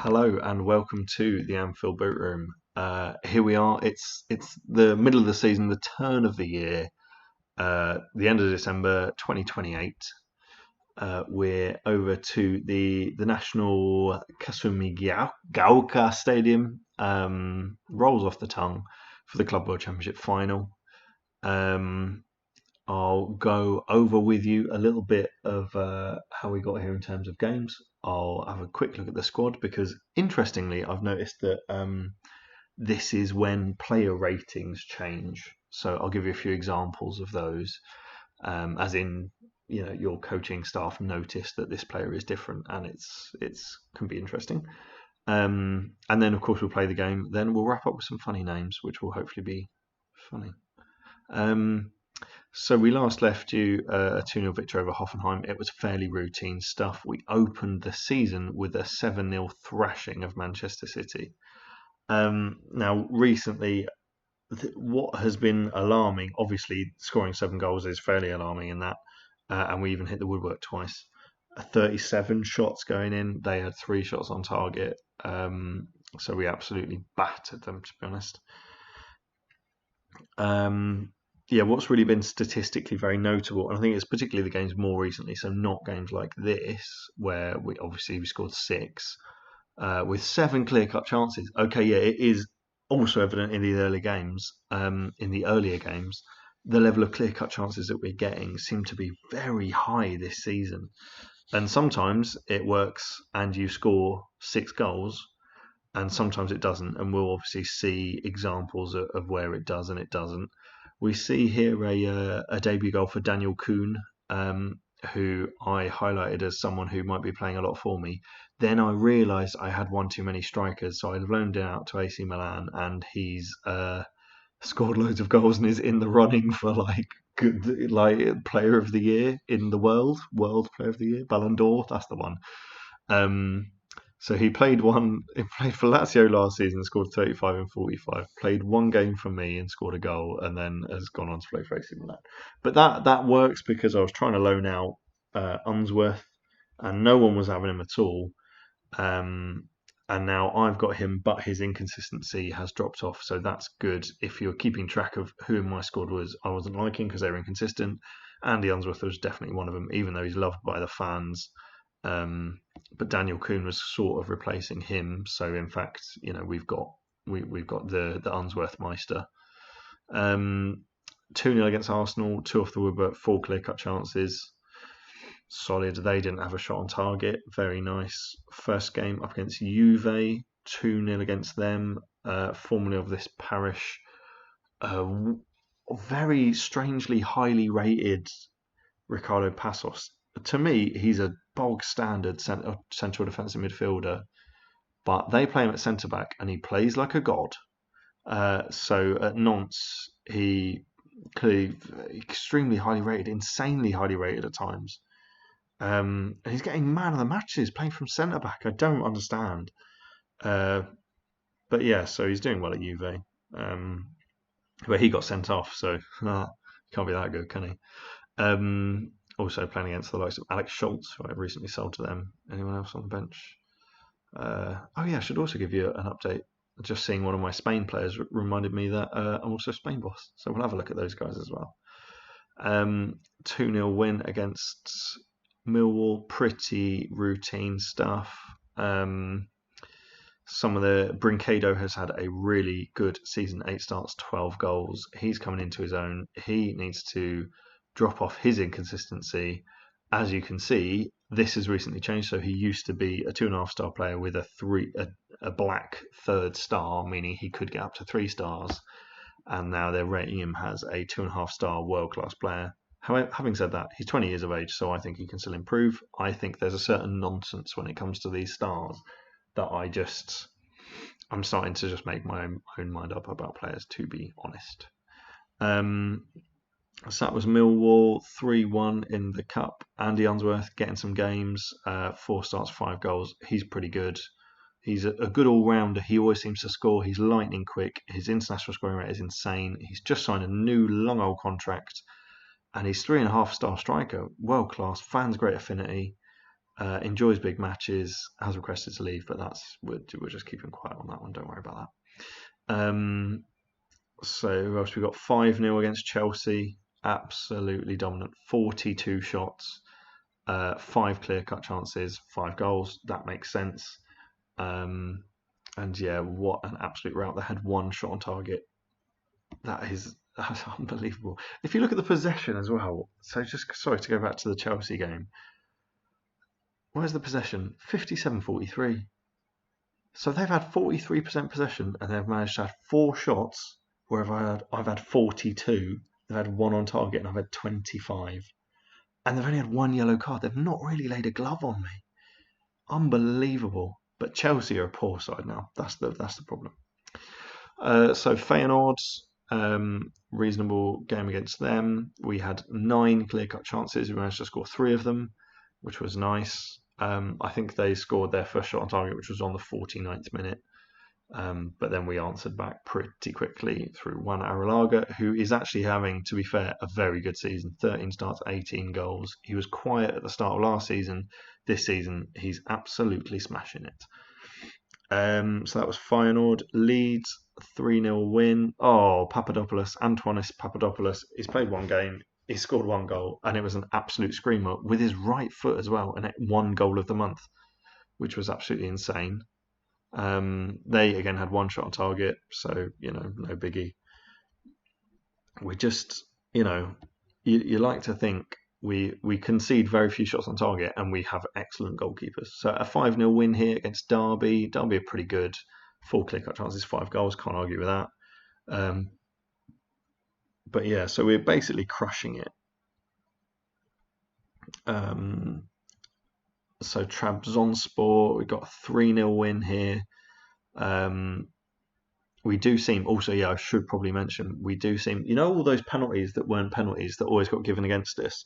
Hello and welcome to the Anfield Boot Room. Here we are. It's the middle of the season, the turn of the year, the end of December 2028. We're over to the National Kasumigaoka Stadium. Rolls off the tongue for the Club World Championship final. I'll go over with you a little bit of how we got here in terms of games. I'll have a quick look at the squad because, interestingly, I've noticed that this is when player ratings change. So I'll give you a few examples of those, as in, your coaching staff notice that this player is different, and it's can be interesting. And then, of course, we'll play the game. Then we'll wrap up with some funny names, which will hopefully be funny. So we last left you a 2-0 victory over Hoffenheim. It was fairly routine stuff. We opened the season with a 7-0 thrashing of Manchester City. Now, recently, what has been alarming, obviously scoring 7 goals is fairly alarming in that, and we even hit the woodwork twice. 37 shots going in. They had 3 shots on target, so we absolutely battered them, to be honest. What's really been statistically very notable, and I think it's particularly the games more recently, so not games like this, where we scored 6 with 7 clear-cut chances. Okay, yeah, it is also evident in the earlier games. The level of clear-cut chances that we're getting seem to be very high this season. And sometimes it works and you score 6 goals, and sometimes it doesn't. And we'll obviously see examples of where it does and it doesn't. We see here a debut goal for Daniel Kuhn, who I highlighted as someone who might be playing a lot for me. Then I realised I had one too many strikers, so I loaned him out to AC Milan, and he's scored loads of goals and is in the running for player of the year in the world player of the year, Ballon d'Or. That's the one. So he played for Lazio last season, scored 35 and 45, played 1 game for me and scored a goal, and then has gone on to play for AC Milan. But that works because I was trying to loan out Unsworth, and no one was having him at all. And now I've got him, but his inconsistency has dropped off, so that's good. If you're keeping track of who in my squad I wasn't liking because they were inconsistent, Andy Unsworth was definitely one of them, even though he's loved by the fans. But Daniel Kuhn was sort of replacing him. So in fact, we've got the Unsworth Meister. 2-0 against Arsenal, 2 off the woodwork, 4 clear-cut chances. Solid. They didn't have a shot on target. Very nice. First game up against Juve, 2-0 against them. Formerly of this parish. Very strangely highly rated Ricardo Passos. To me, he's a bog standard central defensive midfielder, but they play him at centre back and he plays like a god. So at Nantes, he clearly extremely highly rated, insanely highly rated at times. And he's getting man of the matches playing from centre back. I don't understand. But yeah, so he's doing well at Juve. But he got sent off, so can't be that good, can he? Also playing against the likes of Alex Schultz, who I recently sold to them. Anyone else on the bench? I should also give you an update. Just seeing one of my Spain players reminded me that I'm also Spain boss. So we'll have a look at those guys as well. 2-0 win against Millwall. Pretty routine stuff. Some of the Brinkado has had a really good season. 8 starts, 12 goals. He's coming into his own. He needs to drop off his inconsistency. As you can see, this has recently changed. So he used to be a 2.5-star player with a black 3rd star, meaning he could get up to 3 stars. And now they're rating him as a 2.5-star world-class player. However, having said that, he's 20 years of age, so I think he can still improve. I think there's a certain nonsense when it comes to these stars that I'm starting to just make my own mind up about players, to be honest. So that was Millwall, 3-1 in the Cup. Andy Unsworth getting some games, 4 starts, 5 goals. He's pretty good. He's a good all-rounder. He always seems to score. He's lightning quick. His international scoring rate is insane. He's just signed a new long old contract, and he's 3.5-star striker. World class. Fans great affinity. enjoys big matches, has requested to leave, but we're just keeping quiet on that one. Don't worry about that. So who else we got? 5-0 against Chelsea, absolutely dominant. 42 shots, 5 clear-cut chances, 5 goals. That makes sense. And yeah, what an absolute rout. They had 1 shot on target. That's unbelievable. If you look at the possession as well, so just sorry to go back to the Chelsea game. Where's the possession? 57-43. So they've had 43% possession and they've managed to have 4 shots, where I've had 42. They've had 1 on target and I've had 25. And they've only had 1 yellow card. They've not really laid a glove on me. Unbelievable. But Chelsea are a poor side now. That's the problem. So Feyenoord, reasonable game against them. We had 9 clear-cut chances. We managed to score 3 of them, which was nice. I think they scored their first shot on target, which was on the 49th minute. But then we answered back pretty quickly through whaaaAAAT, who is actually having, to be fair, a very good season. 13 starts, 18 goals. He was quiet at the start of last season. This season, he's absolutely smashing it. So that was Feyenoord. Leeds, 3-0 win. Oh, Antonis Papadopoulos. He's played 1 game. He scored 1 goal, and it was an absolute screamer with his right foot as well, and it 1 goal of the month, which was absolutely insane. They again had 1 shot on target, so no biggie. We just, you like to think we concede very few shots on target, and we have excellent goalkeepers. So a 5-0 win here against Derby. Derby are pretty good. 4 clear-cut chances, 5 goals. Can't argue with that. But yeah, so we're basically crushing it. So Trabzonspor, we got a 3-0 win here. We do seem, also, I should probably mention, we do seem, all those penalties that weren't penalties that always got given against us.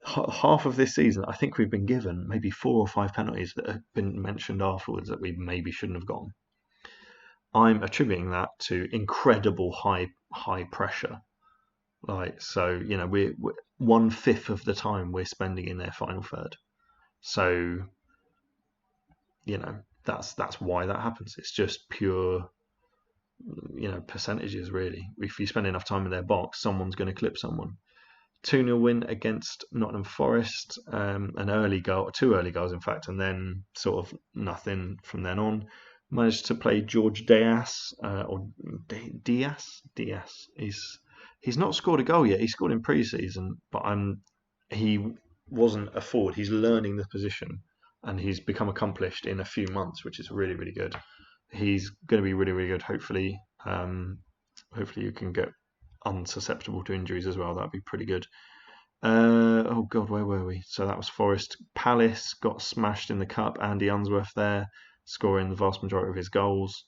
Half of this season, I think we've been given maybe 4 or 5 penalties that have been mentioned afterwards that we maybe shouldn't have gotten. I'm attributing that to incredible high pressure. So we're 1/5 of the time we're spending in their final third. So that's why that happens. It's just pure percentages, really. If you spend enough time in their box, someone's going to clip someone. 2-0 win against Nottingham Forest, an early goal, 2 early goals in fact, and then sort of nothing from then on. Managed to play George Diaz, or Diaz. He's not scored a goal yet. He scored in pre-season, but he wasn't a forward. He's learning the position, and he's become accomplished in a few months, which is really, really good. He's going to be really, really good. Hopefully you can get unsusceptible to injuries as well. That'd be pretty good. Oh God, where were we? So that was Forest. Palace got smashed in the cup. Andy Unsworth there, scoring the vast majority of his goals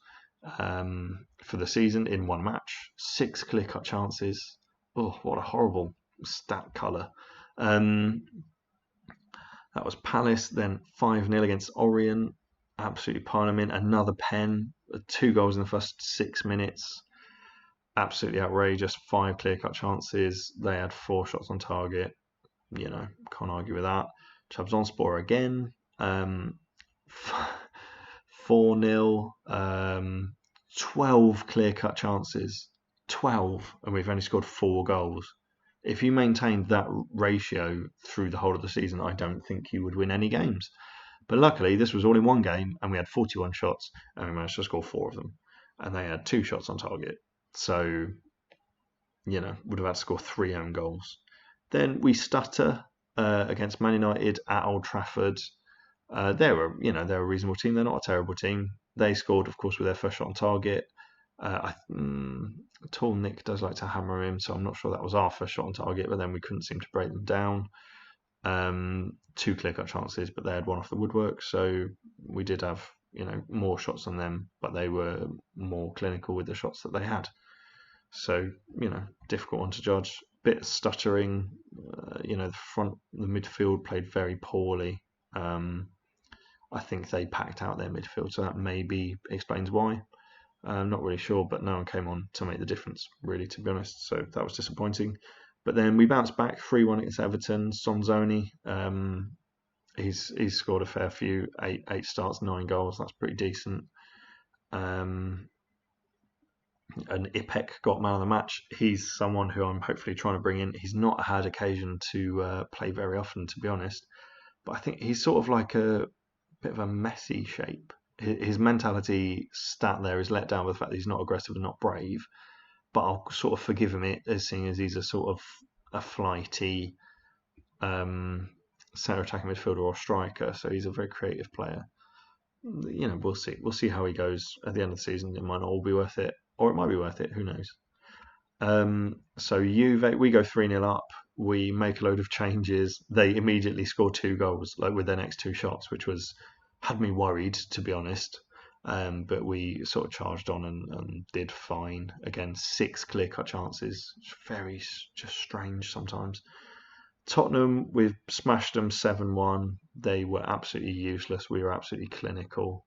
for the season in 1 match. 6 clear-cut chances. Oh, what a horrible stat colour. That was Palace. Then 5-0 against Orient. Absolutely piling them in. Another pen. 2 goals in the first 6 minutes. Absolutely outrageous. 5 clear-cut chances. They had 4 shots on target. Can't argue with that. Trabzonspor again. 4-0. 12 clear-cut chances. 12, and we've only scored 4 goals. If you maintained that ratio through the whole of the season, I don't think you would win any games. But luckily, this was all in 1 game, and we had 41 shots, and we managed to score 4 of them. And they had 2 shots on target. So, would have had to score 3 own goals. Then we stutter against Man United at Old Trafford. They're a reasonable team. They're not a terrible team. They scored, of course, with their first shot on target. Tall Nick does like to hammer him, so I'm not sure that was our first shot on target, but then we couldn't seem to break them down. 2 clear-cut chances, but they had 1 off the woodwork, so we did have more shots than them, but they were more clinical with the shots that they had. So difficult one to judge. Bit stuttering. The midfield played very poorly. I think they packed out their midfield, so that maybe explains why. I'm not really sure, but no one came on to make the difference, really, to be honest. So that was disappointing. But then we bounced back 3-1 against Everton. Sonzoni He's scored a fair few, eight starts, 9 goals. That's pretty decent. And Ipek got man of the match. He's someone who I'm hopefully trying to bring in. He's not had occasion to play very often, to be honest. But I think he's sort of like a bit of a messy shape. His mentality stat there is let down with the fact that he's not aggressive and not brave. But I'll sort of forgive him it, as seeing as he's a sort of a flighty centre attacking midfielder or striker. So he's a very creative player. We'll see. We'll see how he goes at the end of the season. It might not all be worth it, or it might be worth it. Who knows? So Juve, we go 3-0 up. We make a load of changes. They immediately score 2 goals, like with their next 2 shots, which had me worried, to be honest. But we sort of charged on and did fine. Again, 6 clear-cut chances. Very just strange sometimes. Tottenham, we've smashed them 7-1. They were absolutely useless. We were absolutely clinical.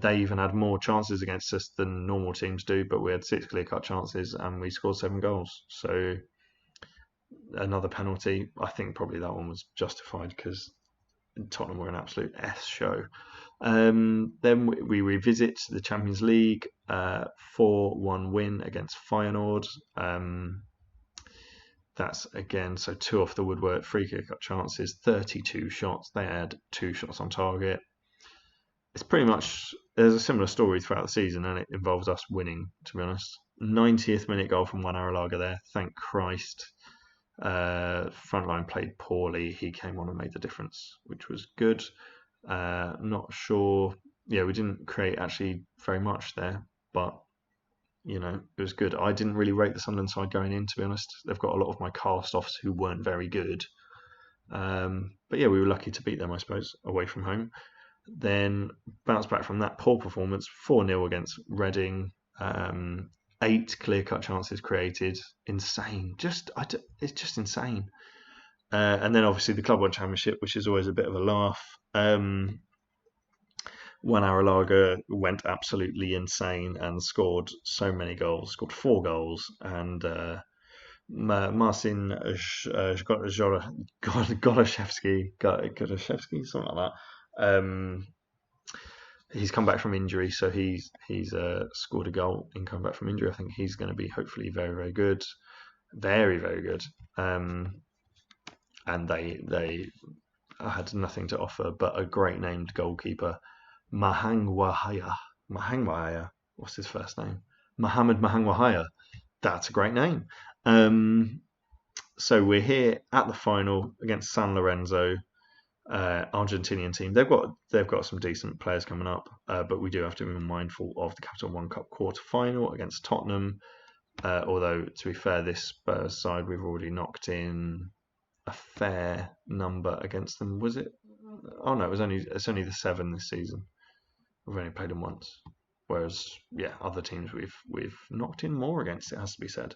They even had more chances against us than normal teams do, but we had 6 clear-cut chances and we scored 7 goals. So another penalty. I think probably that one was justified because Tottenham were an absolute S show. Then we revisit the Champions League, 4-1 win against Feyenoord. That's again, so 2 off the woodwork, 3 kick-up chances, 32 shots. They had 2 shots on target. It's pretty much, there's a similar story throughout the season, and it involves us winning, to be honest. 90th minute goal from whaaaAAAT there, thank Christ. Frontline played poorly. He came on and made the difference, which was good. Not sure. Yeah, we didn't create actually very much there, but it was good. I didn't really rate the Sunderland side going in, to be honest. They've got a lot of my cast-offs who weren't very good. But yeah, we were lucky to beat them, I suppose, away from home. Then bounce back from that poor performance, 4-0 against Reading. 8 clear-cut chances created. Insane. It's just insane. And then obviously the Club World Championship, which is always a bit of a laugh. whaaaAAAT went absolutely insane and scored so many goals. Scored 4 goals, and Marcin Golashevsky, something like that. He's come back from injury, so he's scored a goal in coming back from injury. I think he's going to be hopefully very, very good, very, very good. And they had nothing to offer but a great named goalkeeper, Mahangwahaya. What's his first name? Mohamed Mahangwahaya. That's a great name. So we're here at the final against San Lorenzo. Argentinian team. They've got some decent players coming up, but we do have to be mindful of the Capital One Cup quarter-final against Tottenham. Although, to be fair, this Spurs side, we've already knocked in a fair number against them. Was it? Oh no, it's only the 7 this season. We've only played them once. Whereas, yeah, other teams we've knocked in more against, it has to be said.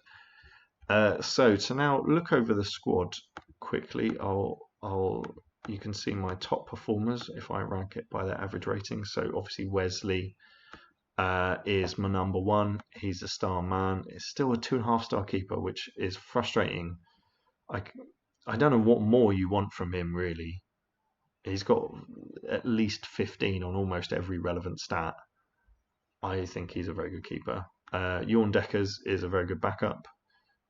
So to now look over the squad quickly, you can see my top performers if I rank it by their average rating. So obviously Wesley is my number 1. He's a star man. It's still a 2.5-star keeper, which is frustrating. I don't know what more you want from him, really. He's got at least 15 on almost every relevant stat. I think he's a very good keeper. Jorn Deckers is a very good backup.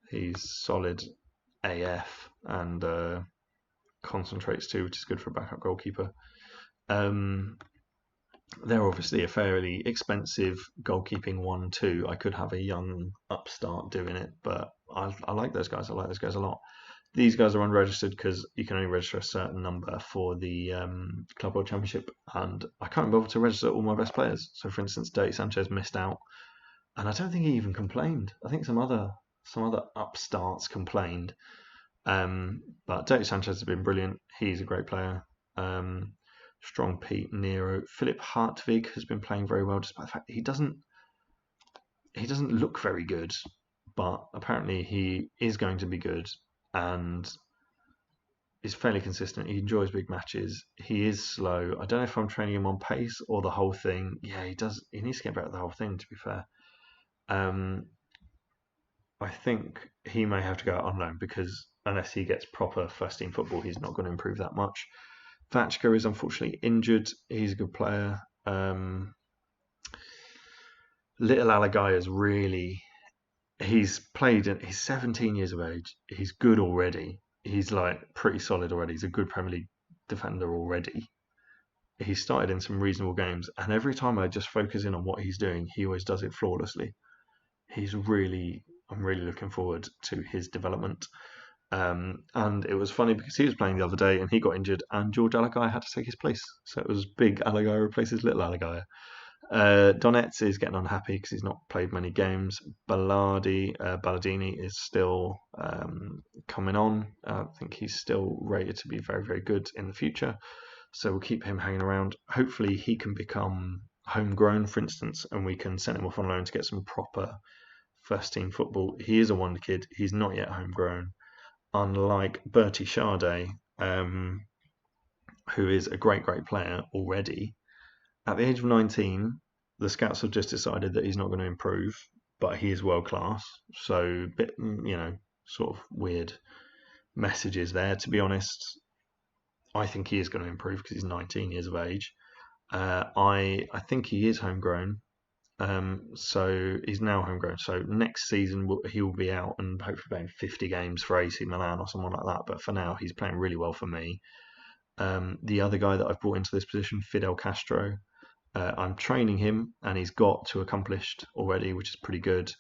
He's solid AF and concentrates too, which is good for a backup goalkeeper. They're obviously a fairly expensive goalkeeping 1-2. I could have a young upstart doing it, but I like those guys. I like those guys a lot. These guys are unregistered because you can only register a certain number for the Club World Championship, and I can't bother to register all my best players. So, for instance, Dirty Sanchez missed out, and I don't think he even complained. I think some other upstarts complained. But Dirty Sanchez has been brilliant. He's a great player. Strong Pete, Nero, Philip Hartwig has been playing very well, despite the fact that he doesn't look very good, but apparently he is going to be good and is fairly consistent. He enjoys big matches. He is slow. I don't know if I'm training him on pace or the whole thing. Yeah, he does. He needs to get better at the whole thing, to be fair. I think he may have to go out on loan because unless he gets proper first team football, he's not going to improve that much. Vachka is unfortunately injured. He's a good player. Little Alagai is really, he's 17 years of age. He's good already. He's like pretty solid already. He's a good Premier League defender already. He started in some reasonable games, and every time I just focus in on what he's doing, he always does it flawlessly. I'm really looking forward to his development. And it was funny because he was playing the other day and he got injured, and George Alagai had to take his place. So it was big Alagai replaces little Alagai. Donetsk is getting unhappy because he's not played many games. Balladini is still coming on. I think he's still rated to be very, very good in the future. So we'll keep him hanging around. Hopefully he can become homegrown, for instance, and we can send him off on loan to get some proper first team football. He is a wonder kid. He's not yet homegrown. Unlike Bertie Sade, who is a great, great player already. At the age of 19, the scouts have just decided that he's not going to improve, but he is world class. So, sort of weird messages there, to be honest. I think he is going to improve because he's 19 years of age. I think he is homegrown. So he's now homegrown. So next season he will be out and hopefully playing 50 games for AC Milan or someone like that. But for now, he's playing really well for me. The other guy that I've brought into this position, Fidel Castro, I'm training him, and he's got to accomplished already, which is pretty good.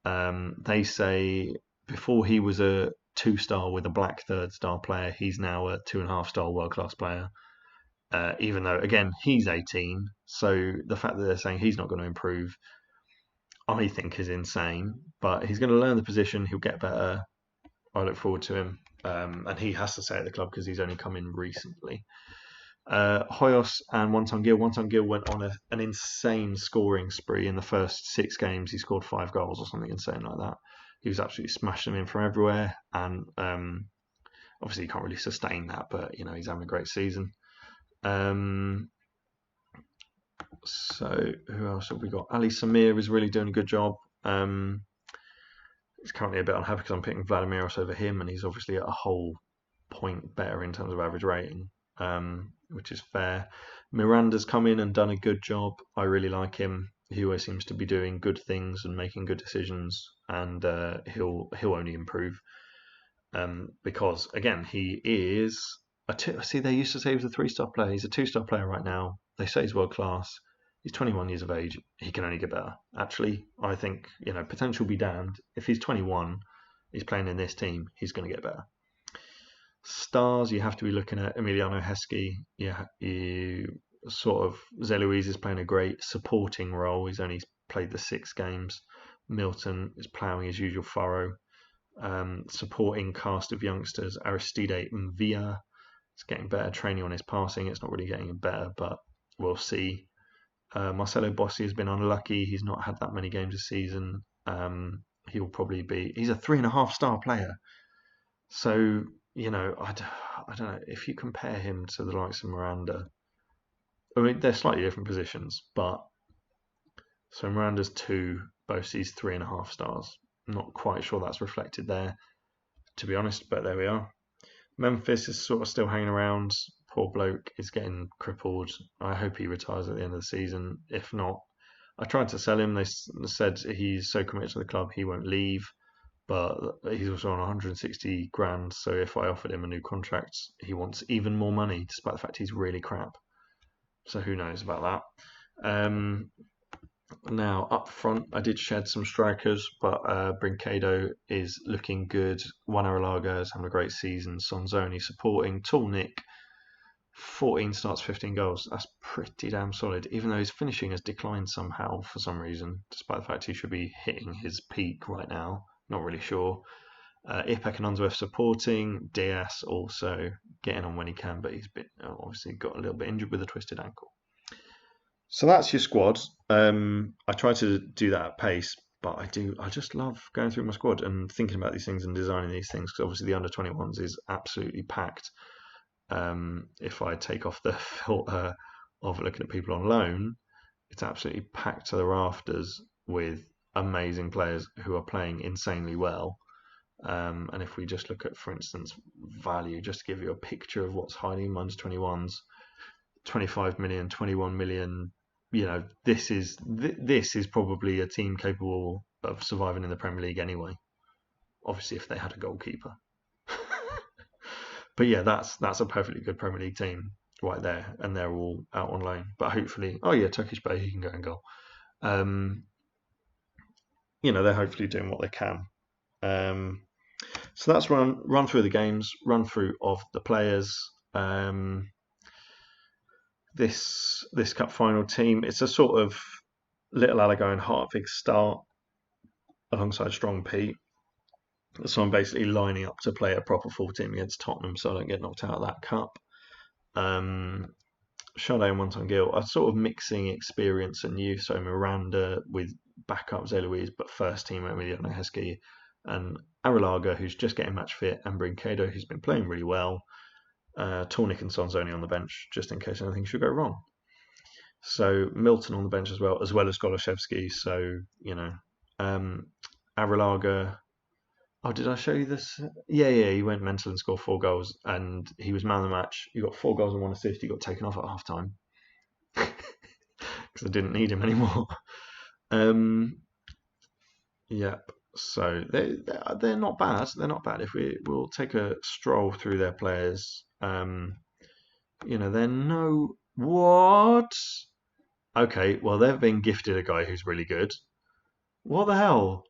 They say before he was a 2-star with a black 3rd-star player, he's now a 2.5-star world-class player. Even though, again, he's 18, so the fact that they're saying he's not going to improve, I think is insane. But he's going to learn the position, he'll get better. I look forward to him. And he has to stay at the club because he's only come in recently. Hoyos and Wonton Gil went on an insane scoring spree in the first 6 games. He scored 5 goals or something insane like that. He was absolutely smashing them in from everywhere, and obviously he can't really sustain that, but he's having a great season. So who else have we got? Ali Samir is really doing a good job. He's currently a bit unhappy because I'm picking Vladimiros over him, and he's obviously at a whole point better in terms of average rating, which is fair. Miranda's come in and done a good job. I really like him. He always seems to be doing good things and making good decisions, and he'll only improve because again he is see, they used to say he was a 3-star player. He's a 2-star player right now. They say he's world class. He's 21 years of age. He can only get better. Actually, I think potential be damned. If he's 21, he's playing in this team, he's going to get better. Stars, you have to be looking at Emiliano Heskey. Yeah, Zeluiz is playing a great supporting role. He's only played the 6 games. Milton is ploughing his usual furrow. Supporting cast of youngsters, Aristide Mvia. It's getting better training on his passing. It's not really getting better, but we'll see. Marcelo Bossi has been unlucky. He's not had that many games this season. He'll probably be... He's a 3.5-star player. So, I don't know. If you compare him to the likes of Miranda, I mean, they're slightly different positions, but... So Miranda's 2, Bossi's 3.5 stars. I'm not quite sure that's reflected there, to be honest, but there we are. Memphis is sort of still hanging around. Poor bloke is getting crippled. I hope he retires at the end of the season. If not, I tried to sell him. They said he's so committed to the club he won't leave, but he's also on 160 grand. So if I offered him a new contract, he wants even more money, despite the fact he's really crap. So who knows about that? Now, up front, I did shed some strikers, but Brinquedo is looking good. Juan Aralaga is having a great season. Sonzoni supporting. Tall Nick, 14 starts, 15 goals. That's pretty damn solid, even though his finishing has declined somehow for some reason, despite the fact he should be hitting his peak right now. Not really sure. Ipek and Unsworth supporting. Diaz also getting on when he can, but he's been obviously got a little bit injured with a twisted ankle. So that's your squad. I try to do that at pace, but I just love going through my squad and thinking about these things and designing these things, because obviously the under-21s is absolutely packed. If I take off the filter of looking at people on loan, it's absolutely packed to the rafters with amazing players who are playing insanely well. And if we just look at, for instance, value, just to give you a picture of what's hiding, minus 21s, 25 million, 21 million. You know, this is probably a team capable of surviving in the Premier League anyway. Obviously, if they had a goalkeeper. But yeah, that's a perfectly good Premier League team right there, and they're all out on loan. But hopefully, oh yeah, Turkish Bay, he can go and goal. You know, they're hopefully doing what they can. So that's run through the games, run through of the players. This cup final team, it's a sort of Little Allago and Hartwig start alongside Strong Pete. So I'm basically lining up to play a proper full team against Tottenham, so I don't get knocked out of that cup. Sade and One-Time Gill are sort of mixing experience and youth. So Miranda with backup Zelouise, but first team Emiliano Heskey, and Arrillaga, who's just getting match fit, and Brinquedo, who's been playing really well. Tornik and Sonzoni on the bench, just in case anything should go wrong. So Milton on the bench as well as Goloszewski. So, you know, Arrillaga. Oh, did I show you this? Yeah, he went mental and scored 4 goals, and he was man of the match. He got 4 goals and 1 assist. He got taken off at half time because I didn't need him anymore. Yep. So they're not bad. They're not bad. If we'll take a stroll through their players, you know, they're no what? Okay, well they've been gifted a guy who's really good. What the hell?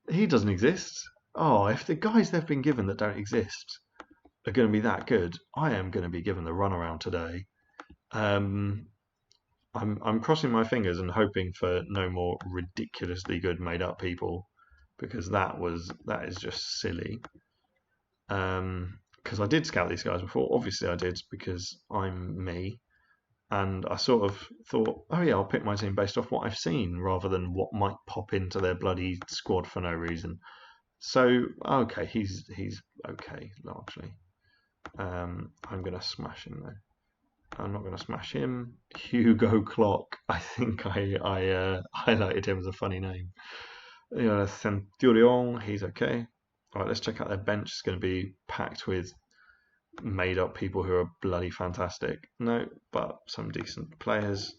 He doesn't exist. Oh, if the guys they've been given that don't exist are going to be that good, I am going to be given the runaround today. I'm crossing my fingers and hoping for no more ridiculously good made up people, because that is just silly. Because I did scout these guys before. Obviously I did, because I'm me. And I sort of thought, oh yeah, I'll pick my team based off what I've seen rather than what might pop into their bloody squad for no reason. So okay, he's okay largely. I'm gonna smash him though. I'm not gonna smash him. Hugo Clock. I think I highlighted him as a funny name. You know, Centurion. He's okay. All right, let's check out their bench. It's going to be packed with made up people who are bloody fantastic. No, but some decent players.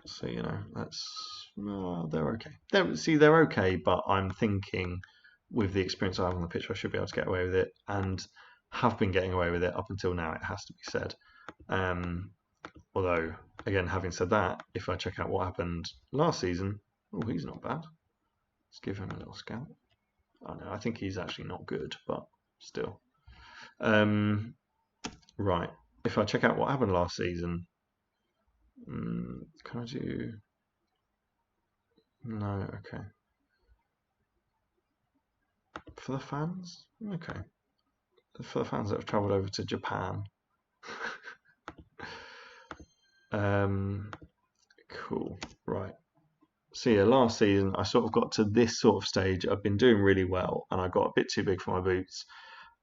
So you know, they're okay. They're okay, but I'm thinking with the experience I have on the pitch, I should be able to get away with it, and have been getting away with it up until now. It has to be said. Although, again, having said that, if I check out what happened last season, oh, he's not bad. Let's give him a little scout. I know, I think he's actually not good, but still. Right, if I check out what happened last season, can I do... No, okay. For the fans? Okay. For the fans that have travelled over to Japan. Cool, right. So yeah, last season I sort of got to this sort of stage. I've been doing really well, and I got a bit too big for my boots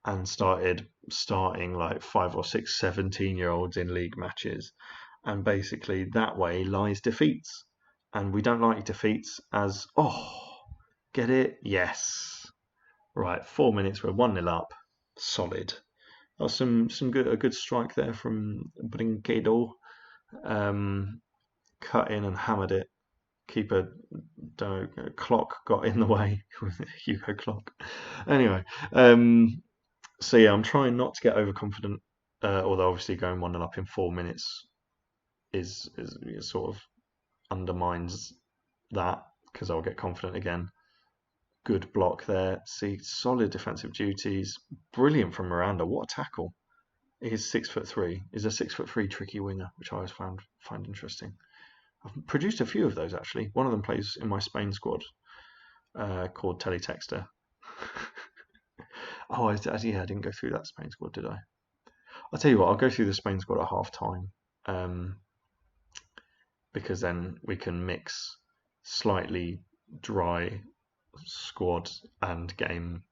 and started starting like 5 or 6 17-year-olds in league matches. And basically that way lies defeats. And we don't like defeats as, get it? Yes. Right, 4 minutes, we're 1-0 up. Solid. That was a good strike there from Brinquedo. Cut in and hammered it. Keeper, Clock got in the way. Hugo Clock. Anyway, so yeah, I'm trying not to get overconfident. Although obviously going 1-0 up in 4 minutes is sort of undermines that, because I'll get confident again. Good block there. See, solid defensive duties. Brilliant from Miranda. What a tackle! He's 6'3". He's a 6'3" tricky winger, which I always find interesting. I've produced a few of those actually. One of them plays in my Spain squad, called Teletexter. Oh, yeah, I didn't go through that Spain squad, did I? I'll tell you what, I'll go through the Spain squad at half time, because then we can mix slightly dry squad and game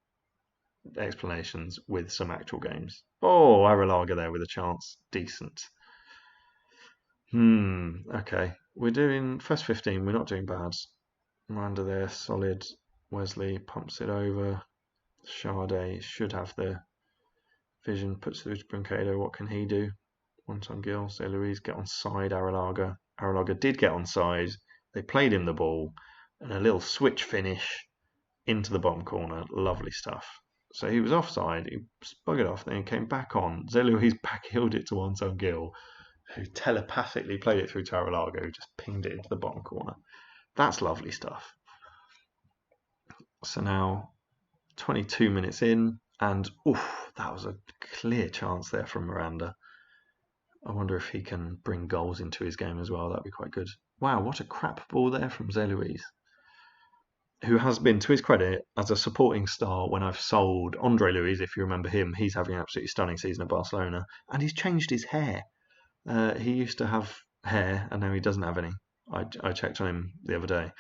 explanations with some actual games. Oh, Arrillaga there with a chance. Decent. Okay. We're doing first 15. We're not doing bad. Miranda there, solid. Wesley pumps it over. Sade should have the vision, puts through to Brincado. What can he do? One-time Gil, Zé Luís get on side Arrillaga. Arrillaga did get on side. They played him the ball and a little switch finish into the bottom corner. Lovely stuff. So he was offside. He buggered off, then he came back on. Zé Luís backheeled it to one-time Gil, who telepathically played it through to Arrillaga, who just pinged it into the bottom corner. That's lovely stuff. So now 22 minutes in, and that was a clear chance there from Miranda. I wonder if he can bring goals into his game as well. That'd be quite good. Wow, what a crap ball there from Zé Luís, who has been, to his credit, as a supporting star when I've sold Andre Luiz. If you remember him, he's having an absolutely stunning season at Barcelona, and he's changed his hair. He used to have hair, and now he doesn't have any. I checked on him the other day.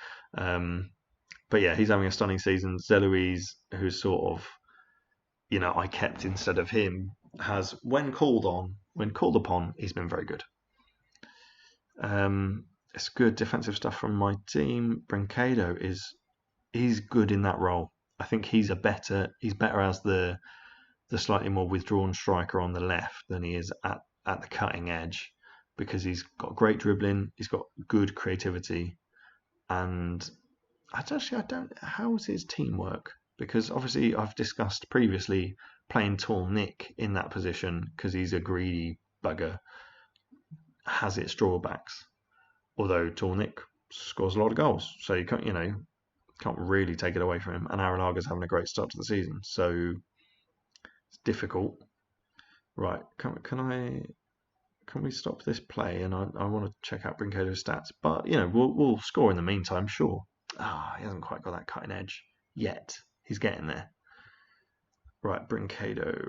But yeah, he's having a stunning season. Zé Luís, who's sort of, I kept instead of him, has, when called upon, he's been very good. It's good defensive stuff from my team. Brincado he's good in that role. I think he's better as the slightly more withdrawn striker on the left than he is at the cutting edge, because he's got great dribbling, he's got good creativity, and how's his teamwork? Because obviously I've discussed previously playing tall Nick in that position because he's a greedy bugger, has its drawbacks. Although tall Nick scores a lot of goals, so you can't really take it away from him. And Arrillaga's having a great start to the season, so it's difficult. Right, can we stop this play? And I want to check out Brincado's stats, but we'll score in the meantime, sure. He hasn't quite got that cutting edge yet. He's getting there. Right, Brincado.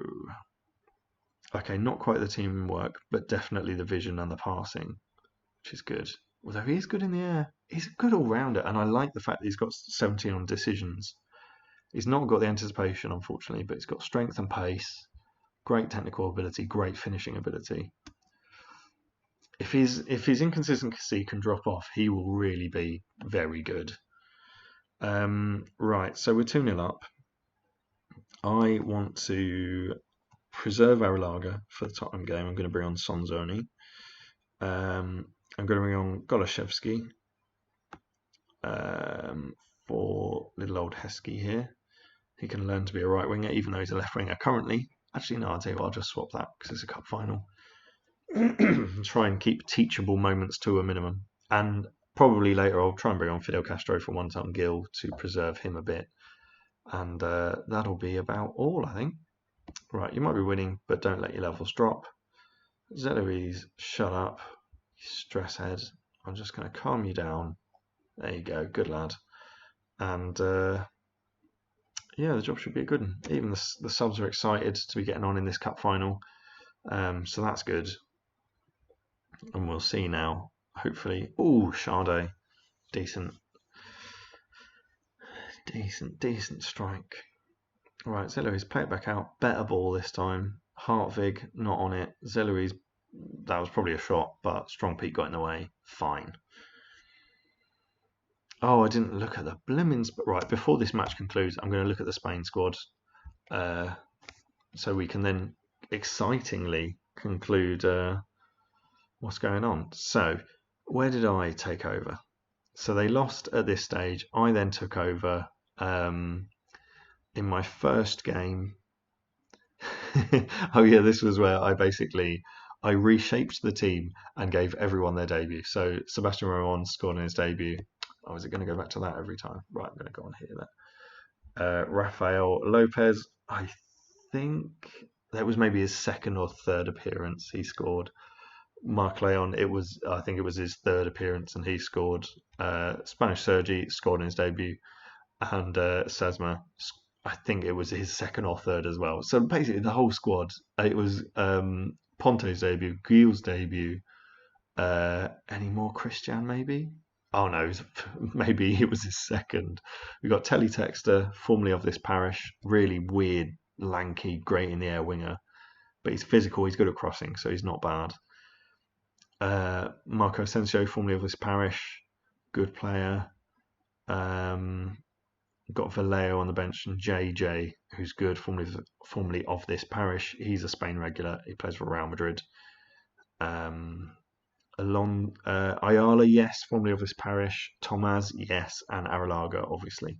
Okay, not quite the teamwork, but definitely the vision and the passing, which is good. Although he is good in the air. He's a good all-rounder, and I like the fact that he's got 17 on decisions. He's not got the anticipation, unfortunately, but he's got strength and pace, great technical ability, great finishing ability. If his inconsistency can drop off, he will really be very good. Right, so we're 2-0 up. I want to preserve Arrillaga for the Tottenham game. I'm going to bring on Sonzoni. I'm going to bring on Golashevsky for little old Heskey here. He can learn to be a right winger, even though he's a left winger currently. Actually, no, I'll tell you what, I'll just swap that because it's a cup final. Try and keep teachable moments to a minimum. And probably later I'll try and bring on Fidel Castro for one-time Gil to preserve him a bit. And that'll be about all, I think. Right, you might be winning, but don't let your levels drop. Zé Luís, shut up. Stress head. I'm just going to calm you down. There you go, good lad. And yeah, the job should be a good one. Even the subs are excited to be getting on in this cup final. So that's good. And we'll see now, hopefully. Oh, Sade. Decent strike. Right, Zé Luís, play it back out. Better ball this time. Hartvig, not on it. Zé Luís, that was probably a shot, but Strong Pete got in the way. Fine. Oh, I didn't look at the Blimmins. But right, before this match concludes, I'm going to look at the Spain squad. So we can then excitingly conclude what's going on. So, where did I take over? So they lost at this stage. I then took over in my first game. Oh yeah, this was where I reshaped the team and gave everyone their debut. So Sebastian Ramon scored in his debut. Oh, is it going to go back to that every time? Right, I'm going to go on here then. Rafael Lopez, I think that was maybe his second or third appearance he scored. Mark Leon, I think it was his third appearance and he scored. Spanish Sergi scored in his debut, and Sesma, I think it was his second or third as well. So basically the whole squad, it was Ponte's debut, Gil's debut, any more Christian maybe? Oh no, maybe it was his second. We got Telly Texter, formerly of this parish, really weird, lanky, great in the air winger, but he's physical, he's good at crossing, so he's not bad. Marco Asensio, formerly of this parish, good player. We've got Vallejo on the bench and JJ, who's good, formerly of this parish. He's a Spain regular. He plays for Real Madrid. Ayala, yes, formerly of this parish. Tomás, yes, and Arrillaga, obviously.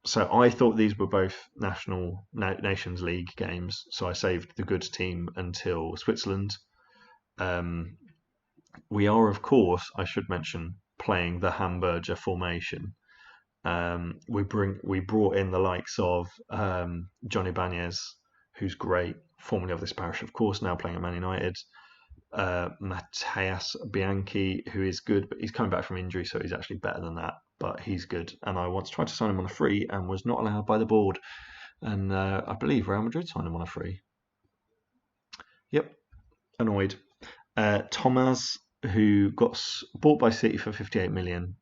So I thought these were both Nations League games, so I saved the good team until Switzerland. We are, of course, I should mention, playing the Hamburger formation. We brought in the likes of Johnny Banez, who's great, formerly of this parish, of course, now playing at Man United. Matthias Bianchi, who is good, but he's coming back from injury, so he's actually better than that. But he's good, and I once tried to sign him on a free and was not allowed by the board. And I believe Real Madrid signed him on a free. Yep, annoyed. Tomás, who got bought by City for 58 million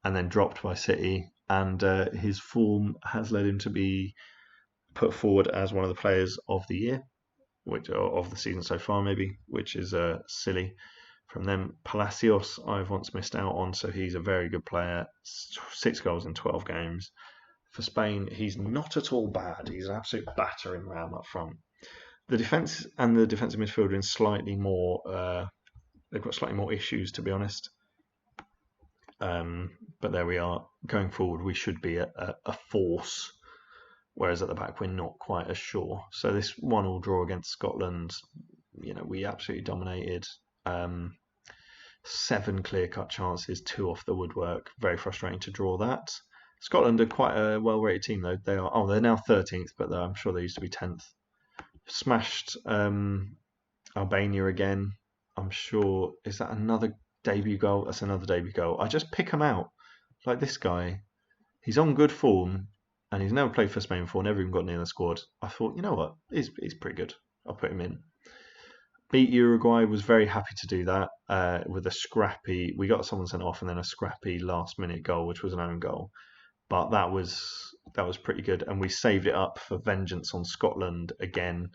and then dropped by City, and his form has led him to be put forward as one of the players of the year, which of the season so far, maybe, which is silly from them. Palacios, I've once missed out on, so he's a very good player. 6 goals in 12 games. For Spain, he's not at all bad. He's an absolute battering ram up front. The defence and the defensive midfield are in slightly more. They've got slightly more issues, to be honest. But there we are. Going forward, we should be a force, whereas at the back we're not quite as sure. So this 1-1 draw against Scotland, we absolutely dominated. 7 clear-cut chances, 2 off the woodwork. Very frustrating to draw that. Scotland are quite a well-rated team, though. They're now 13th, but I'm sure they used to be 10th. Smashed Albania again. I'm sure, is that another debut goal? That's another debut goal. I just pick him out. Like this guy, he's on good form, and he's never played for Spain before, never even got near the squad. I thought, you know what, he's pretty good. I'll put him in. Beat Uruguay, was very happy to do that with a scrappy. We got someone sent off and then a scrappy last-minute goal, which was an own goal. But that was pretty good, and we saved it up for vengeance on Scotland again,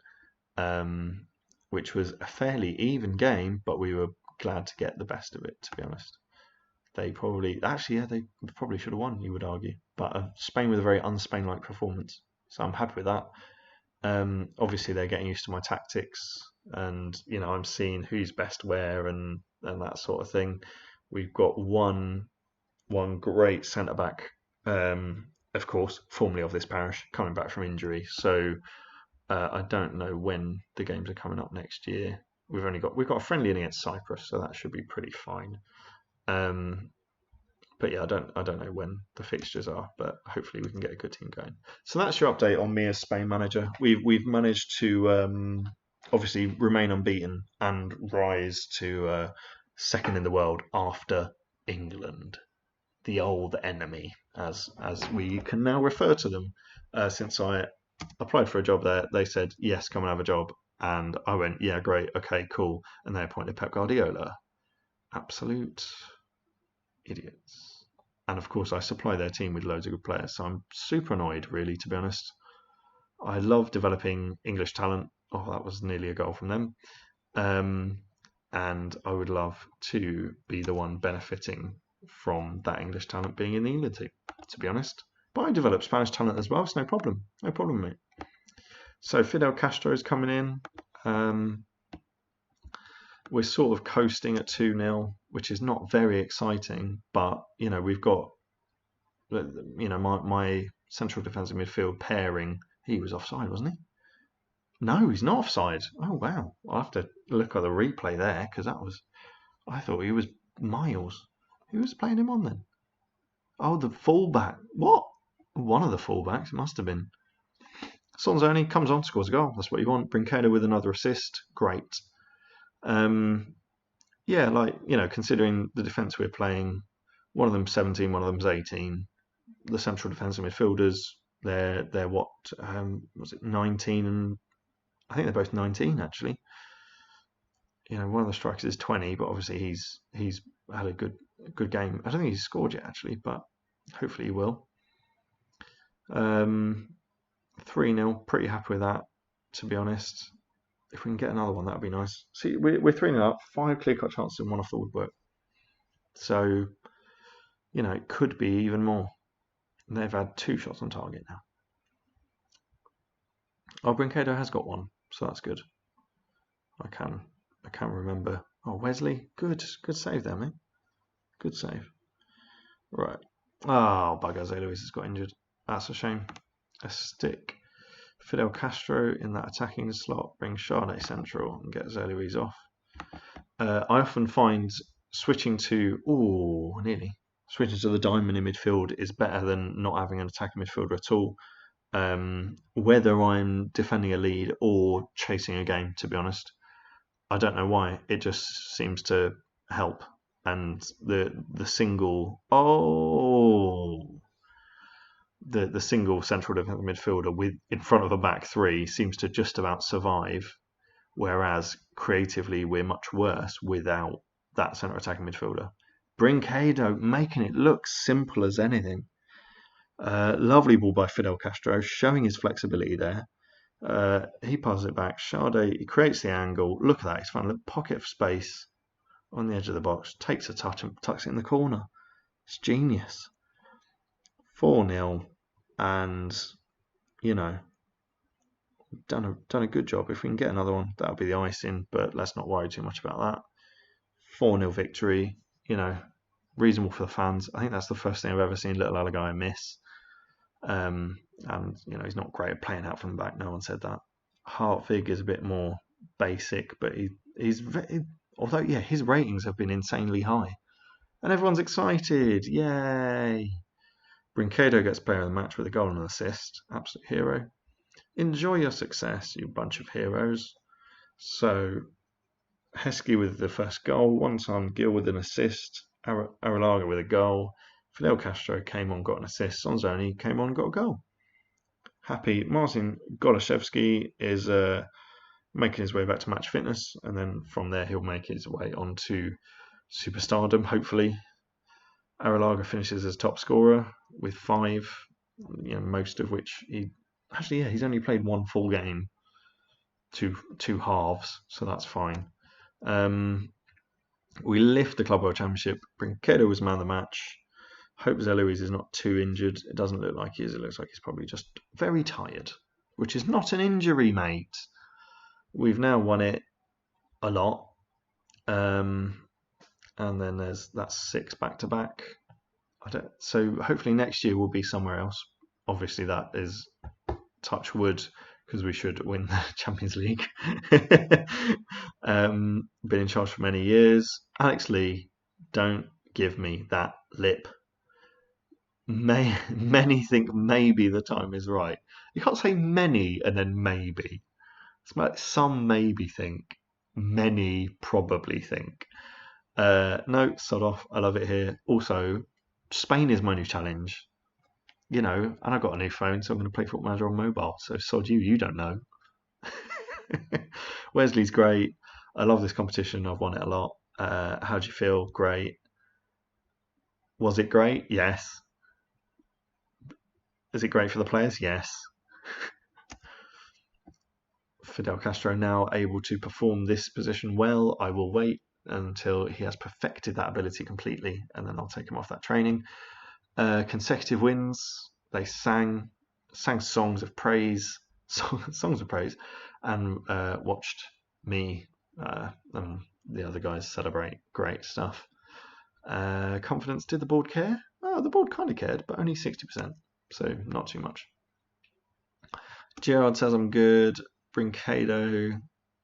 which was a fairly even game, but we were glad to get the best of it, to be honest. They probably should have won, you would argue. But Spain with a very un-Spain-like performance, so I'm happy with that. Obviously, they're getting used to my tactics, and I'm seeing who's best where and that sort of thing. We've got one great centre back, of course, formerly of this parish, coming back from injury. So I don't know when the games are coming up next year. We've got a friendly in against Cyprus, so that should be pretty fine. But yeah, I don't know when the fixtures are, but hopefully we can get a good team going. So that's your update on me as Spain manager. We've managed to obviously remain unbeaten and rise to second in the world after England, the old enemy, as we can now refer to them. Since I applied for a job there, they said, yes, come and have a job. And I went, yeah, great, okay, cool. And they appointed Pep Guardiola. Absolute idiots. And of course, I supply their team with loads of good players. So I'm super annoyed, really, to be honest. I love developing English talent. Oh, that was nearly a goal from them. And I would love to be the one benefiting from that English talent being in the England team, to be honest. But I develop Spanish talent as well. It's no problem. No problem, mate. So Fidel Castro is coming in. We're sort of coasting at 2-0, which is not very exciting. But, we've got, my central defensive midfield pairing. He was offside, wasn't he? No, he's not offside. Oh, wow. I'll have to look at the replay there, because I thought he was miles. Who was playing him on then? Oh, the fullback. What? One of the fullbacks, it must have been. Sonzoni comes on, scores a goal. That's what you want. Brinquedo with another assist. Great. Considering the defence we're playing, one of them's 17, one of them's 18. The central defensive midfielders, they're what? Was it 19 and I think they're both 19 actually. One of the strikers is 20, but obviously he's had a good game. I don't think he's scored yet actually, but hopefully he will. 3-0, pretty happy with that, to be honest. If we can get another one, that would be nice. See, we're 3-0 up, 5 clear-cut chances and 1 off the woodwork. So, You know, it could be even more. And they've had 2 shots on target now. Oh, Brinkado has got 1, so that's good. I can remember. Oh, Wesley, good save there, mate. Good save. Right. Oh, bugger, Zé Luis has got injured. That's a shame. A stick. Fidel Castro in that attacking slot, bring Sade central and get Zé Luis off. I often find switching to switching to the diamond in midfield is better than not having an attacking midfielder at all. Whether I'm defending a lead or chasing a game, to be honest, I don't know why. It just seems to help. And the single the single central defensive midfielder with in front of a back 3 seems to just about survive. Whereas creatively we're much worse without that centre attacking midfielder. Brinkado making it look simple as anything. Lovely ball by Fidel Castro, showing his flexibility there. He passes it back. Sade, he creates the angle. Look at that. He's found a pocket of space on the edge of the box. Takes a touch and tucks it in the corner. It's genius. 4-0. And, you know, done a good job. If we can get another one, that'll be the icing. But let's not worry too much about that. 4-0 victory. You know, reasonable for the fans. I think that's the first thing I've ever seen Little Alagai miss. And you know, he's not great at playing out from the back. No one said that. Hartvig is a bit more basic, but although his ratings have been insanely high, and everyone's excited. Yay! Brinkado gets player of the match with a goal and an assist. Absolute hero. Enjoy your success, you bunch of heroes. So Heskey with the first goal, one time Gil with an assist, Arrillaga with a goal. Fidel Castro came on, got an assist. Sonzoni came on, got a goal. Happy. Marcin Golashevsky is making his way back to match fitness, and then from there he'll make his way on to superstardom, hopefully. Arrillaga finishes as top scorer with 5, most of which he's only played 1 full game, two halves, so that's fine. We lift the Club World Championship. Brinkado was man of the match. Hope Zé Luis is not too injured. It doesn't look like he is. It looks like he's probably just very tired, which is not an injury, mate. We've now won it a lot. And then that's 6 back-to-back. So hopefully next year we'll be somewhere else. Obviously that is touch wood, because we should win the Champions League. Been in charge for many years. Alex Lee, don't give me that lip. Many think maybe the time is right. You can't say many and then maybe. It's like some maybe think, many probably think. No, sod off. I love it here. Also, Spain is my new challenge. And I've got a new phone, so I'm going to play Football Manager on mobile. So sod you don't know. Wesley's great. I love this competition. I've won it a lot. How do you feel? Great. Was it great? Yes. Is it great for the players? Yes. Fidel Castro now able to perform this position well. I will wait until he has perfected that ability completely, and then I'll take him off that training. Consecutive wins. They sang songs of praise, and watched me and the other guys celebrate. Great stuff. Confidence. Did the board care? Oh, the board kind of cared, but only 60%, so not too much. Gerard says I'm good. Brinkado,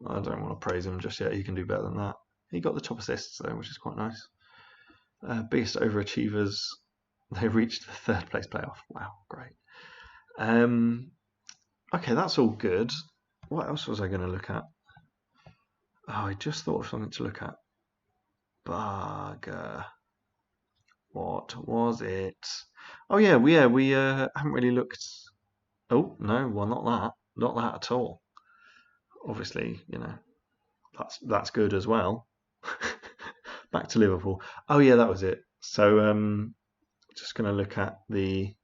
I don't want to praise him just yet. He can do better than that. He got the top assists though, which is quite nice. Biggest overachievers. They reached the 3rd place playoff. Wow, great. Okay, that's all good. What else was I going to look at? Oh, I just thought of something to look at. Bugger. What was it? Oh yeah, we haven't really looked. Oh no, well not that at all. Obviously, that's good as well. Back to Liverpool. Oh yeah, that was it. So just going to look at the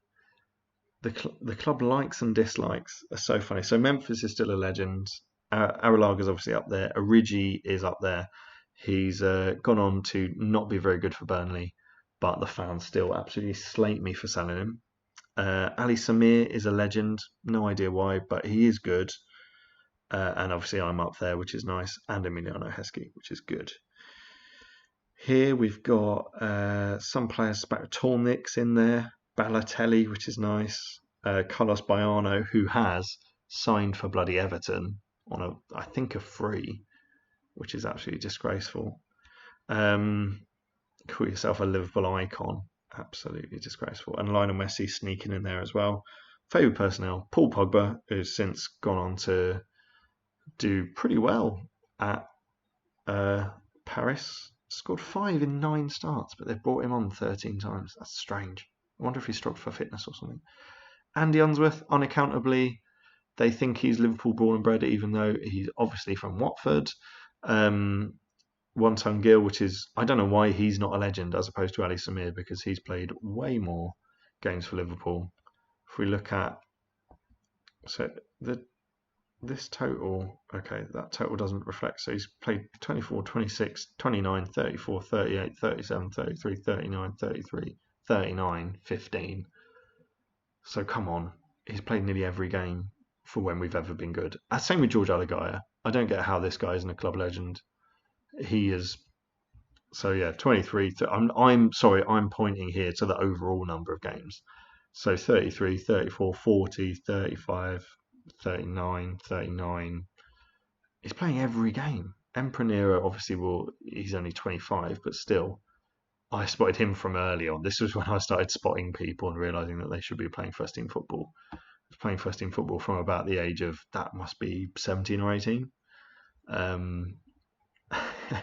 club likes and dislikes are so funny. So Memphis is still a legend. Arrillaga is obviously up there. Origi is up there. He's gone on to not be very good for Burnley, but the fans still absolutely slate me for selling him. Ali Samir is a legend. No idea why, but he is good. And obviously I'm up there, which is nice. And Emiliano Heskey, which is good. Here we've got some players, Tornix in there. Balotelli, which is nice. Carlos Baiano, who has signed for bloody Everton on I think a free, which is absolutely disgraceful. Call yourself a Liverpool icon. Absolutely disgraceful. And Lionel Messi sneaking in there as well. Favourite personnel, Paul Pogba, who's since gone on to do pretty well at Paris. Scored 5 in 9 starts, but they've brought him on 13 times. That's strange. I wonder if he's struggled for fitness or something. Andy Unsworth, unaccountably, they think he's Liverpool born and bred, even though he's obviously from Watford. One-Ton Gill, which is, I don't know why he's not a legend as opposed to Ali Samir, because he's played way more games for Liverpool. If we look at, so this total, okay, that total doesn't reflect. So he's played 24, 26, 29, 34, 38, 37, 33, 39, 33, 39, 15. So come on, he's played nearly every game for when we've ever been good. Same with George Alagaya. I don't get how this guy isn't a club legend. He is. So yeah, 23. I'm sorry, I'm pointing here to the overall number of games. So 33, 34, 40, 35, 39, 39. He's playing every game. Emprenera obviously he's only 25, but still, I spotted him from early on. This was when I started spotting people and realising that they should be playing first team football. I was playing first team football from about the age of, that must be 17 or 18.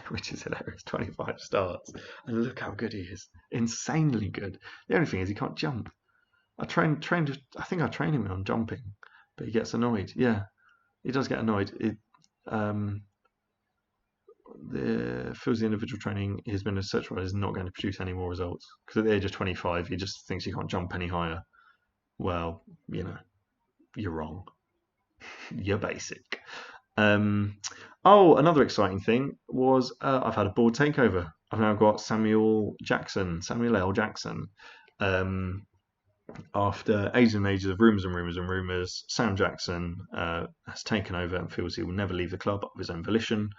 Which is hilarious. 25 starts. And look how good he is. Insanely good. The only thing is he can't jump. I think I train him on jumping, but he gets annoyed. Yeah, he does get annoyed. Feels the individual training he's been in search for is not going to produce any more results. Because at the age of 25, he just thinks he can't jump any higher. Well, you're wrong. You're basic. Another exciting thing was I've had a board takeover. I've now got Samuel L. Jackson. After ages and ages of rumours, Sam Jackson has taken over and feels he will never leave the club of his own volition.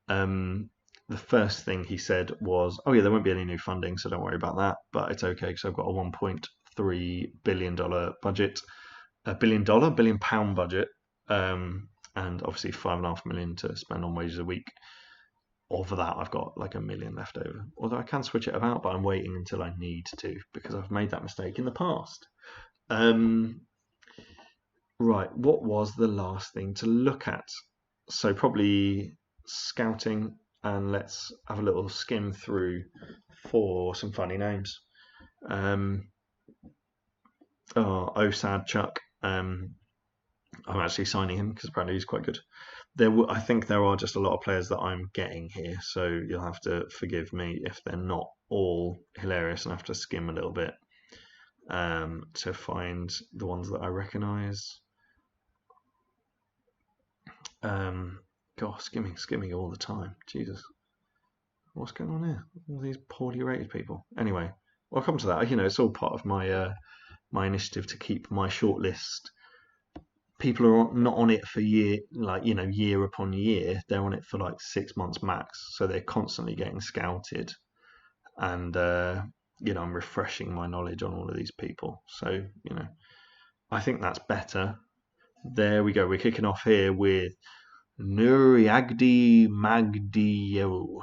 The first thing he said was, "Oh yeah, there won't be any new funding, so don't worry about that. But it's okay because I've got a $1.3 billion budget, £1 billion budget." And obviously $5.5 million to spend on wages a week. Of that, I've got like $1 million left over. Although I can switch it about, but I'm waiting until I need to because I've made that mistake in the past. Right, what was the last thing to look at? So probably scouting, and let's have a little skim through for some funny names. Osad Chuck. I'm actually signing him because apparently he's quite good. I think there are just a lot of players that I'm getting here, so you'll have to forgive me if they're not all hilarious, and I have to skim a little bit to find the ones that I recognise. Skimming all the time. Jesus, what's going on here? All these poorly rated people. Anyway, I'll come to that. It's all part of my my initiative to keep my shortlist. People are not on it for year upon year. They're on it for like 6 months max. So they're constantly getting scouted, and I'm refreshing my knowledge on all of these people. So I think that's better. There we go. We're kicking off here with Nuriagdi Magdiou.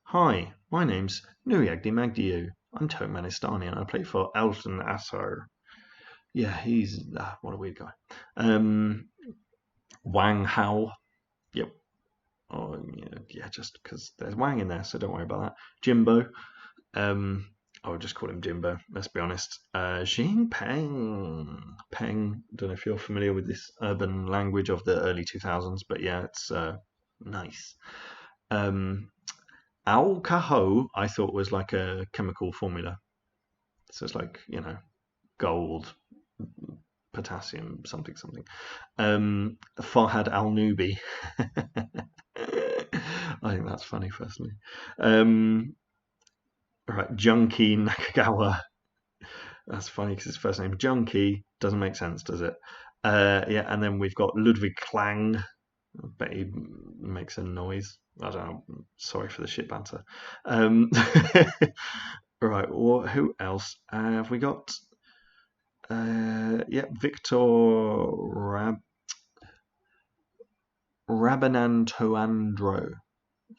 Hi, my name's Nuriagdi Magdiou. I'm Turkmenistani and I play for Elton Asar. Yeah, he's what a weird guy. Wang Hao. Yep. Oh yeah, just because there's Wang in there, so don't worry about that. Jimbo. I'll just call him Jimbo. Let's be honest. Xing Peng. Peng. Don't know if you're familiar with this urban language of the early 2000s, but yeah, it's nice. Alcohol, I thought was like a chemical formula. So it's like gold, potassium, something. Farhad Al-Nubi. I think that's funny, personally. Right, Junkie Nakagawa. That's funny because his first name Junkie doesn't make sense, does it? Yeah, and then we've got Ludwig Klang. I bet he makes a noise. I don't know. Sorry for the shit banter. Right, who else have we got? Yeah, Victor Rabanantoandro.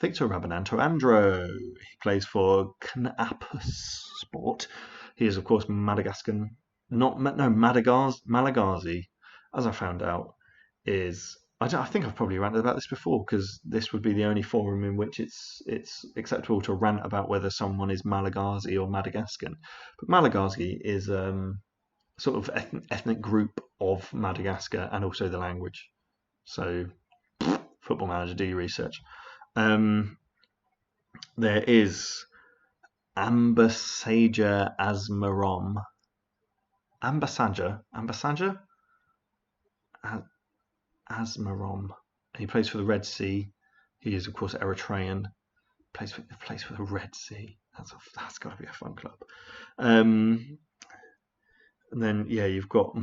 Victor Rabanantoandro. He plays for Knapus Sport. He is, of course, Madagascan. Not no Malagasy, as I found out, is I think I've probably ranted about this before because this would be the only forum in which it's acceptable to rant about whether someone is Malagasy or Madagascan. But Malagasy is sort of ethnic group of Madagascar and also the language. So, Football Manager, do your research. There is Ambassador Asmarom. Ambassador Asmarom. He plays for the Red Sea. He is, of course, Eritrean. Plays for the Red Sea. That's got to be a fun club. And then yeah, you've got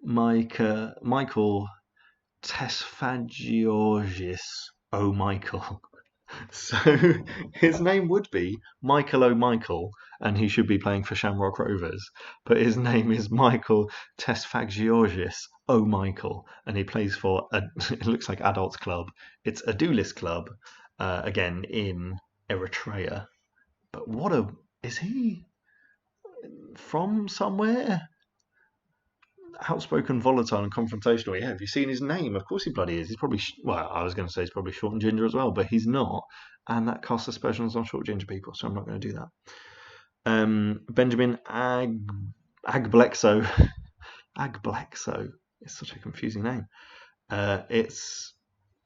Michael Tesfagiorgis. Oh, Michael. So his name would be Michael O'Michael, and he should be playing for Shamrock Rovers. But his name is Michael Tesfagiorgis O'Michael, and he plays for it looks like Adults Club. It's a Doulis club, again in Eritrea. But is he from somewhere? Outspoken, volatile, and confrontational. Yeah, have you seen his name? Of course he bloody is. He's probably well, I was going to say he's probably short and ginger as well, but he's not, and that casts aspersions on short ginger people. So I'm not going to do that. Benjamin Agblexo. Agblexo is such a confusing name. It's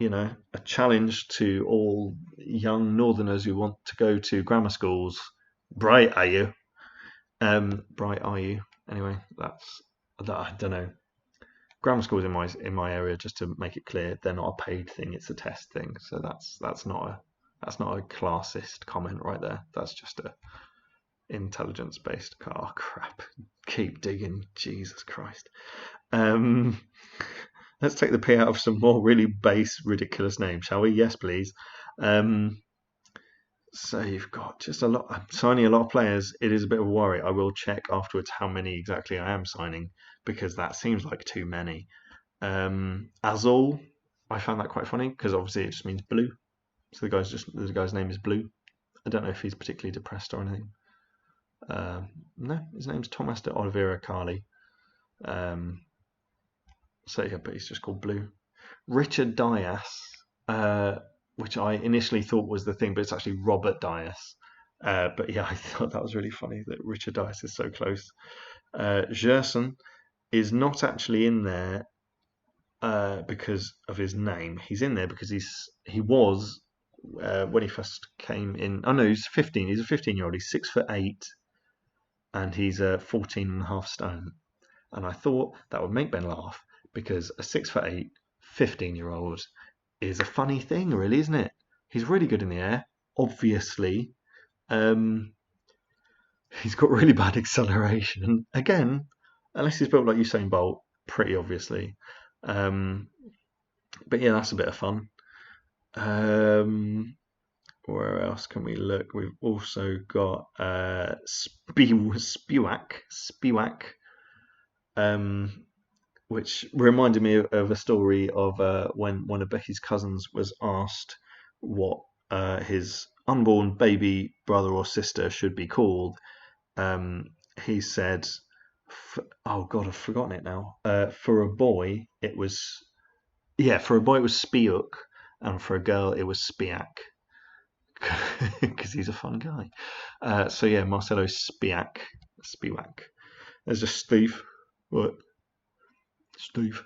a challenge to all young Northerners who want to go to grammar schools. Bright are you? Bright are you? Anyway, I don't know. Grammar schools in my area, just to make it clear, they're not a paid thing; it's a test thing. So that's not a classist comment right there. That's just a intelligence based. Oh crap! Keep digging, Jesus Christ. Let's take the pee out of some more really base, ridiculous names, shall we? Yes, please. So you've got just I'm signing a lot of players. It is a bit of a worry. I will check afterwards how many exactly I am signing because that seems like too many. Azul, I found that quite funny because obviously it just means blue. So the guy's name is Blue. I don't know if he's particularly depressed or anything. No, his name's Thomas de Oliveira Carli. So yeah, but he's just called Blue. Richard Dias, which I initially thought was the thing, but it's actually Robert Dias. But yeah, I thought that was really funny that Richard Dias is so close. Gerson is not actually in there because of his name. He's in there because he was when he first came in. Oh no, he's 15. He's a 15-year-old. He's 6'8", and he's 14.5 stone. And I thought that would make Ben laugh because a 6'8", 15-year-old is a funny thing, really, isn't it? He's really good in the air, obviously. He's got really bad acceleration. Again, unless he's built like Usain Bolt, pretty obviously. But yeah, that's a bit of fun. Where else can we look? We've also got Spiwak, which reminded me of a story of when one of Becky's cousins was asked what his unborn baby brother or sister should be called. He said, "Oh God, I've forgotten it now." For a boy, it was Spiuk, and for a girl, it was Spiak, because he's a fun guy. So yeah, Marcelo Spiak. There's just Steve. What? Steve.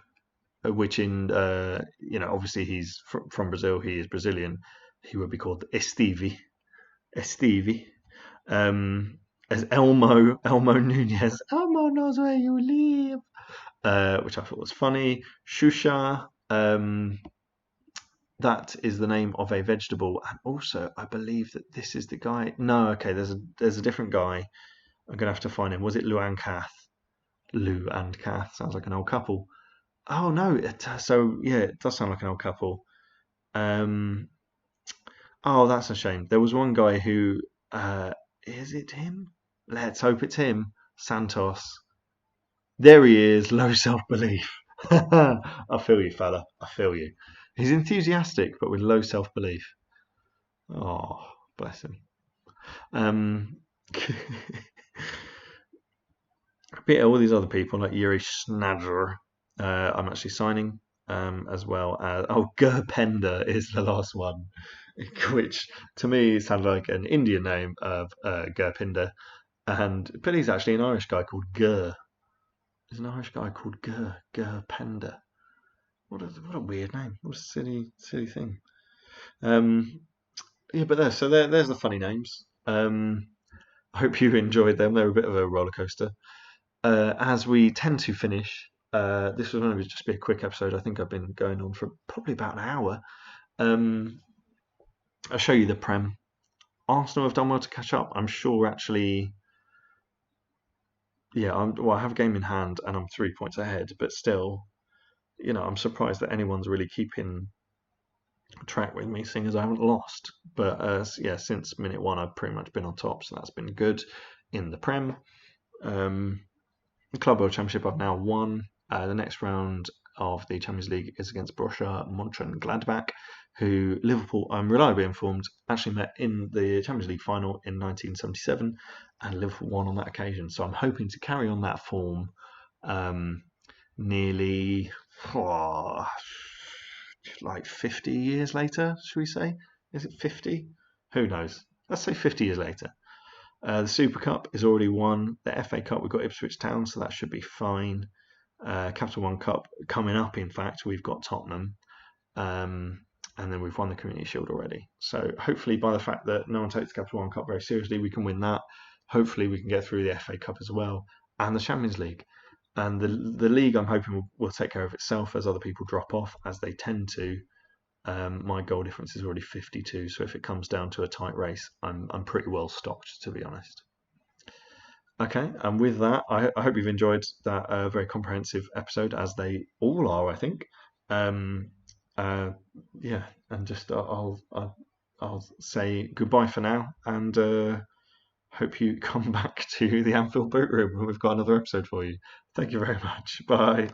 Which obviously he's from Brazil. He is Brazilian. He would be called Esteve. As Elmo Nunez. Elmo knows where you live. Which I thought was funny. Shusha. that is the name of a vegetable, and also I believe that this is the guy. No, okay, there's a different guy. I'm gonna have to find him. Was it Lou and Kath? Lou and Kath sounds like an old couple. Oh no, so yeah, it does sound like an old couple. Um, oh, that's a shame. There was one guy who, is it him? Let's hope it's him. Santos. There he is. Low self-belief. I feel you, fella. I feel you. He's enthusiastic, but with low self-belief. Oh, bless him. But all these other people like Yuri Snadger, I'm actually signing, as well as Gurpender is the last one, which to me sounded like an Indian name of Gurpinder, but he's actually an Irish guy called Gur. There's an Irish guy called Gurpender. What a weird name. What a silly thing. Yeah, but there's the funny names. I hope you enjoyed them. They're a bit of a roller coaster. As we tend to finish, this was going to just be a quick episode. I think I've been going on for probably about an hour. I'll show you the Prem. Arsenal have done well to catch up. I'm sure, actually. Yeah, I have a game in hand and I'm 3 points ahead, but still, I'm surprised that anyone's really keeping track with me, seeing as I haven't lost. But yeah, since minute one, I've pretty much been on top, so that's been good in the Prem. The Club World Championship I've now won. The next round of the Champions League is against Borussia Mönchengladbach, who Liverpool, I'm reliably informed, actually met in the Champions League final in 1977, and Liverpool won on that occasion. So I'm hoping to carry on that form nearly like 50 years later, should we say? Is it 50? Who knows? Let's say 50 years later. The Super Cup is already won. The FA Cup, we've got Ipswich Town, so that should be fine. Capital One Cup coming up, in fact, we've got Tottenham. And then we've won the Community Shield already. So hopefully by the fact that no one takes the Capital One Cup very seriously, we can win that. Hopefully we can get through the FA Cup as well, and the Champions League. And the league, I'm hoping, will take care of itself as other people drop off, as they tend to. My goal difference is already 52, so if it comes down to a tight race, I'm pretty well stocked, to be honest. Okay, and with that, I hope you've enjoyed that very comprehensive episode, as they all are, I think. Yeah, and just I'll say goodbye for now, and hope you come back to the Anfield Boot Room when we've got another episode for you. Thank you very much. Bye.